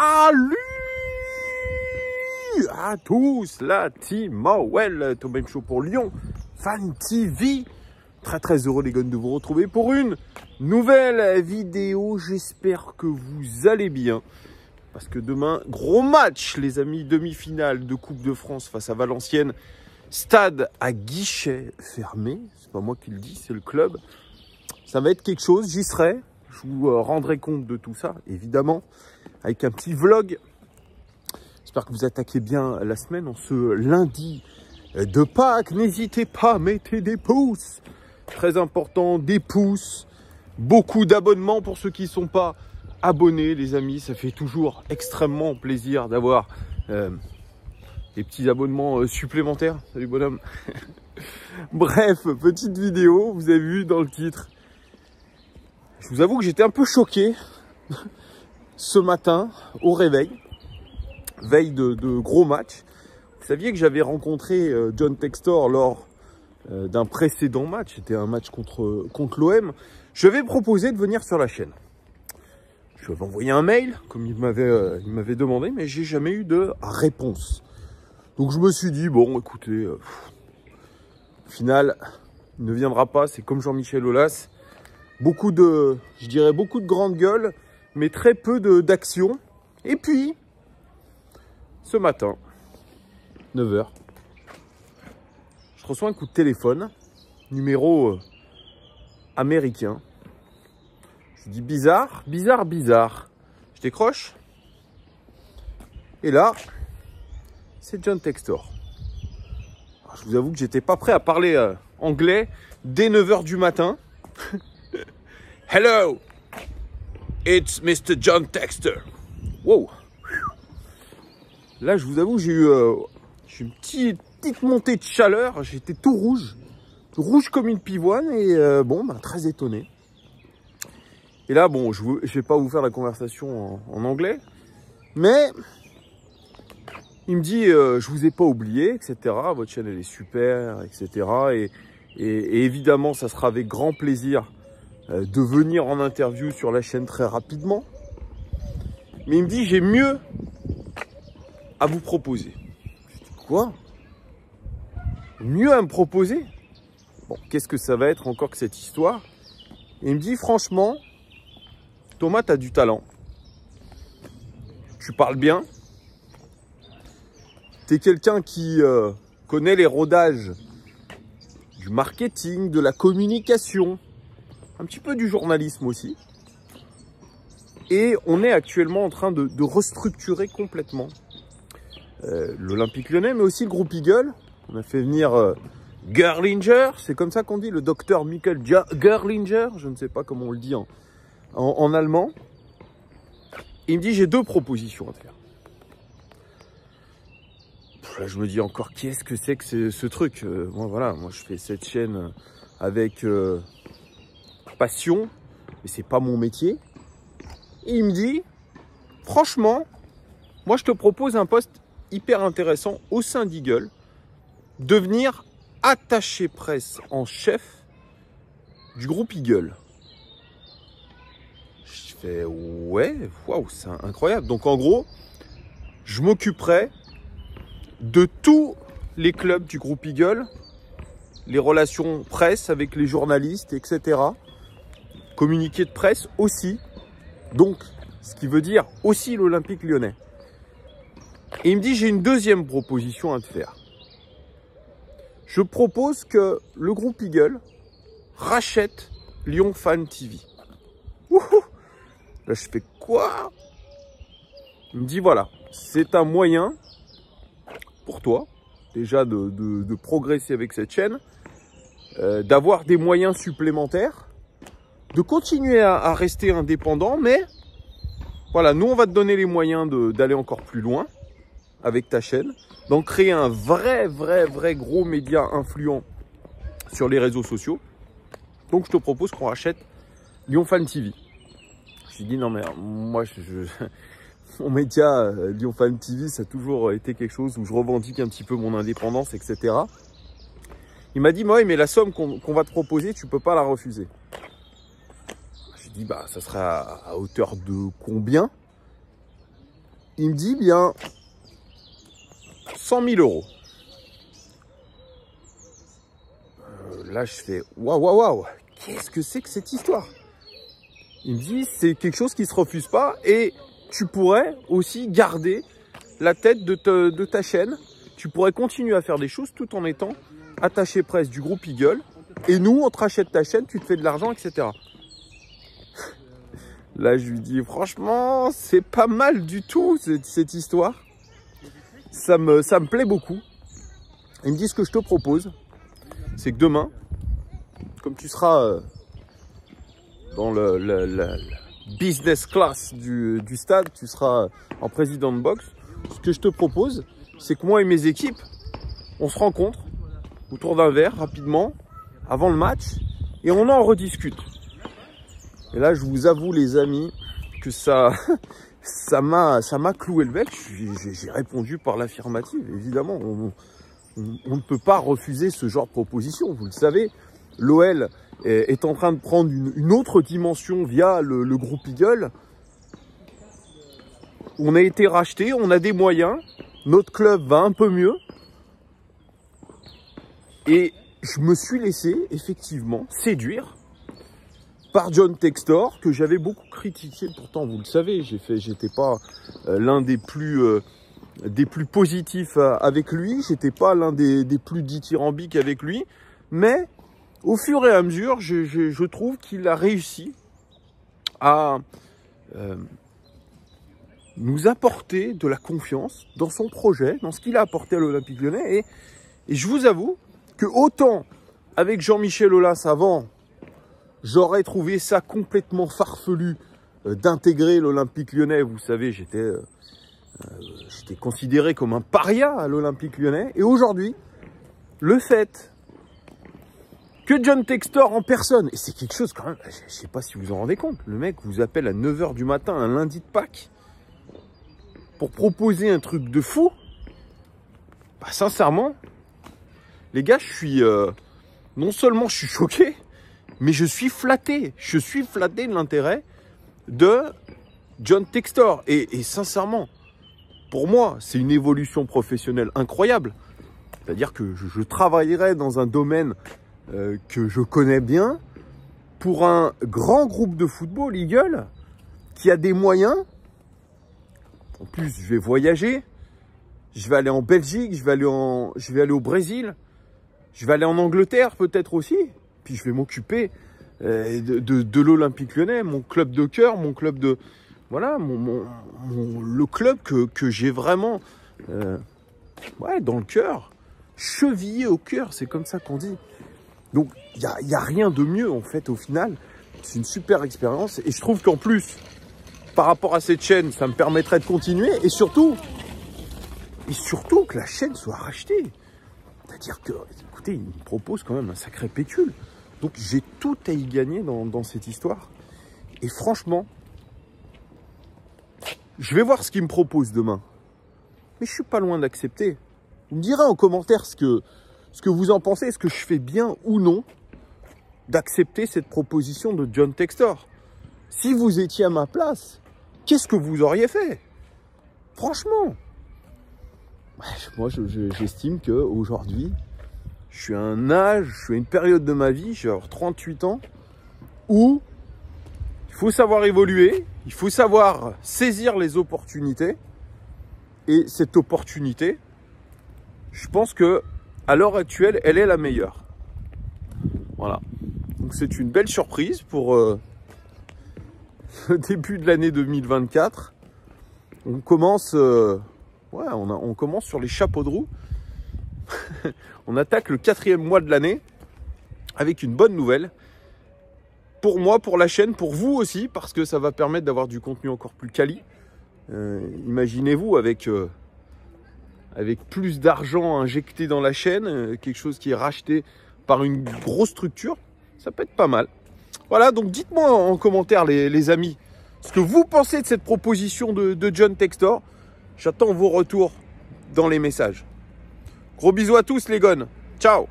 Salut à tous, la team Mawel, Tom Show pour Lyon Fan TV. Très heureux les gars de vous retrouver pour une nouvelle vidéo. J'espère que vous allez bien. Parce que demain, gros match les amis, demi-finale de Coupe de France face à Valenciennes. Stade à guichet fermé, c'est pas moi qui le dis, c'est le club. Ça va être quelque chose, j'y serai. Je vous rendrai compte de tout ça, évidemment, avec un petit vlog. J'espère que vous attaquez bien la semaine en ce lundi de Pâques. N'hésitez pas, mettez des pouces. Très important, des pouces. Beaucoup d'abonnements pour ceux qui ne sont pas abonnés, les amis. Ça fait toujours extrêmement plaisir d'avoir des petits abonnements supplémentaires. Salut bonhomme. Bref, petite vidéo, vous avez vu dans le titre. Je vous avoue que j'étais un peu choqué ce matin au réveil, veille de gros match. Vous saviez que j'avais rencontré John Textor lors d'un précédent match, c'était un match contre l'OM. Je vais proposer de venir sur la chaîne. Je lui avais envoyé un mail, comme il m'avait demandé, mais j'ai jamais eu de réponse. Donc je me suis dit, bon écoutez, au final, il ne viendra pas, c'est comme Jean-Michel Aulas. Je dirais beaucoup de grandes gueules, mais très peu d'action. Et puis, ce matin, 9 h, je reçois un coup de téléphone, numéro américain. Je dis bizarre. Je décroche. Et là, c'est John Textor. Alors, je vous avoue que j'étais pas prêt à parler anglais dès 9 h du matin. Hello, it's Mr. John Textor. Wow. Là, je vous avoue, j'ai eu une petite montée de chaleur. J'étais tout rouge comme une pivoine et bon, très étonné. Et là, bon, je vais pas vous faire la conversation en anglais, mais il me dit, je vous ai pas oublié, etc. Votre chaîne, elle est super, etc. Et évidemment, ça sera avec grand plaisir de venir en interview sur la chaîne très rapidement. Mais il me dit, j'ai mieux à vous proposer. Je dis, quoi? Mieux à me proposer? Bon, qu'est-ce que ça va être encore que cette histoire? Et il me dit, franchement, Thomas, tu as du talent. Tu parles bien. Tu es quelqu'un qui connaît les rodages du marketing, de la communication, un petit peu du journalisme aussi. Et on est actuellement en train de restructurer complètement l'Olympique Lyonnais, mais aussi le groupe Eagle. On a fait venir Gerlinger, c'est comme ça qu'on dit, le docteur Michael Gerlinger, je ne sais pas comment on le dit en allemand. Il me dit, j'ai deux propositions à te faire. Là, je me dis encore, qu'est-ce que c'est que ce truc? Moi, je fais cette chaîne avec passion, mais c'est pas mon métier. Et il me dit, franchement, moi, je te propose un poste hyper intéressant au sein d'Eagle, devenir attaché presse en chef du groupe Eagle. Je fais, ouais, waouh, c'est incroyable. Donc, en gros, je m'occuperai de tous les clubs du groupe Eagle, les relations presse avec les journalistes, etc. Communiqué de presse aussi. Donc, ce qui veut dire aussi l'Olympique Lyonnais. Et il me dit, j'ai une deuxième proposition à te faire. Je propose que le groupe Eagle rachète Lyon Fan TV. Wouhou! Là, je fais quoi? Il me dit, voilà, c'est un moyen pour toi, déjà de progresser avec cette chaîne, d'avoir des moyens supplémentaires, de continuer à rester indépendant, mais voilà, nous, on va te donner les moyens d'aller encore plus loin avec ta chaîne, d'en créer un vrai gros média influent sur les réseaux sociaux. Donc, je te propose qu'on rachète Lyon Fan TV. Je lui dis, non, mais moi, mon média Lyon Fan TV, ça a toujours été quelque chose où je revendique un petit peu mon indépendance, etc. Il m'a dit, mais la somme qu'on va te proposer, tu peux pas la refuser. Je lui dis, ça sera à hauteur de combien? Il me dit bien 100 000 euros. Là, je fais waouh, qu'est-ce que c'est que cette histoire? Il me dit c'est quelque chose qui se refuse pas et tu pourrais aussi garder la tête de ta chaîne. Tu pourrais continuer à faire des choses tout en étant attaché presse du groupe Eagle. Et nous, on te rachète ta chaîne, tu te fais de l'argent, etc. Là, je lui dis, franchement, c'est pas mal du tout, cette histoire. Ça me plaît beaucoup. Il me dit, ce que je te propose, c'est que demain, comme tu seras dans la business class du stade, tu seras en président de boxe, ce que je te propose, c'est que moi et mes équipes, on se rencontre autour d'un verre rapidement, avant le match, et on en rediscute. Et là, je vous avoue, les amis, que ça m'a cloué le bec. J'ai répondu par l'affirmative, évidemment. On ne peut pas refuser ce genre de proposition. Vous le savez, l'OL est en train de prendre une autre dimension via le groupe Eagle. On a été racheté, on a des moyens. Notre club va un peu mieux. Et je me suis laissé effectivement séduire par John Textor, que j'avais beaucoup critiqué. Pourtant, vous le savez, j'étais pas l'un des plus positifs avec lui. J'étais pas l'un des plus dithyrambiques avec lui. Mais au fur et à mesure, je trouve qu'il a réussi à nous apporter de la confiance dans son projet, dans ce qu'il a apporté à l'Olympique Lyonnais. Et je vous avoue que autant avec Jean-Michel Aulas avant, j'aurais trouvé ça complètement farfelu d'intégrer l'Olympique Lyonnais. Vous savez, j'étais considéré comme un paria à l'Olympique Lyonnais. Et aujourd'hui, le fait que John Textor en personne, et c'est quelque chose quand même, je ne sais pas si vous vous en rendez compte, le mec vous appelle à 9 h du matin un lundi de Pâques pour proposer un truc de fou. Bah, sincèrement, les gars, je suis non seulement je suis choqué, mais je suis flatté. Je suis flatté de l'intérêt de John Textor. Et sincèrement, pour moi, c'est une évolution professionnelle incroyable. C'est-à-dire que je travaillerai dans un domaine que je connais bien pour un grand groupe de football, Eagle, qui a des moyens. En plus, je vais voyager. Je vais aller en Belgique, je vais aller au Brésil. Je vais aller en Angleterre peut-être aussi. Puis je vais m'occuper de l'Olympique Lyonnais, mon club de cœur, mon club de... Voilà, le club que j'ai vraiment dans le cœur, chevillé au cœur, c'est comme ça qu'on dit. Donc, il y a rien de mieux en fait au final. C'est une super expérience. Et je trouve qu'en plus, par rapport à cette chaîne, ça me permettrait de continuer. Et surtout que la chaîne soit rachetée. C'est-à-dire que, écoutez, il me propose quand même un sacré pécule. Donc, j'ai tout à y gagner dans cette histoire. Et franchement, je vais voir ce qu'il me propose demain. Mais je suis pas loin d'accepter. Vous me direz en commentaire ce que vous en pensez. Est-ce que je fais bien ou non d'accepter cette proposition de John Textor? Si vous étiez à ma place, qu'est-ce que vous auriez fait? Franchement. Moi, j'estime qu'aujourd'hui, je suis à un âge, je suis à une période de ma vie, je vais avoir 38 ans, où il faut savoir évoluer, il faut savoir saisir les opportunités. Et cette opportunité, je pense que à l'heure actuelle, elle est la meilleure. Voilà. Donc c'est une belle surprise pour le début de l'année 2024. On commence... on commence sur les chapeaux de roue. On attaque le 4e mois de l'année avec une bonne nouvelle. Pour moi, pour la chaîne, pour vous aussi, parce que ça va permettre d'avoir du contenu encore plus quali. Imaginez-vous avec plus d'argent injecté dans la chaîne, quelque chose qui est racheté par une grosse structure, ça peut être pas mal. Voilà, donc dites-moi en commentaire les amis, ce que vous pensez de cette proposition de John Textor. J'attends vos retours dans les messages. Gros bisous à tous les gones. Ciao.